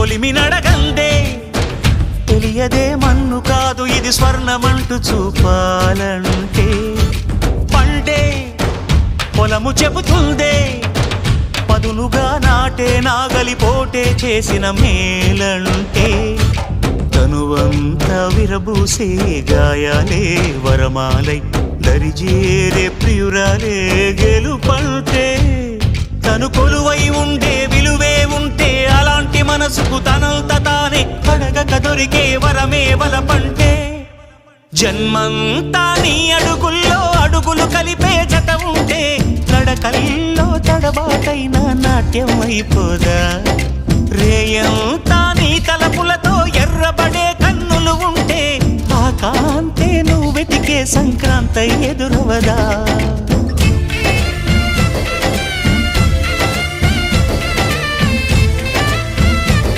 కొలిమి నడగందే తెలియదే మన్ను కాదు ఇది స్వర్ణమంటూ చూపాలంటే పండే పొలము చెబుతుందే పదునుగా నాటే నాగలిపోటే చేసిన మేలంటే తనువంతా విరబూసే గాయాలే వరమాలై దరిజేరే ప్రియురాలే గెలుపంటే తను కొలువై ఉండే విలువే ఉంటే అలాంటి మనసుకు తనంత తానే అడగక దొరికే వరమే వలపంటే జన్మంతా నీ అడుగుల్లో అడుగులు కలిపే జత ఉంటే నడకల్లో తడబాటైన నాట్యం అయిపోదా రేయంతా నీ తలపులతో ఎర్రబడే కన్నులు ఉంటే ఆ కాంతే నువ్వు వెతికే సంక్రాంతి ఎదురవదా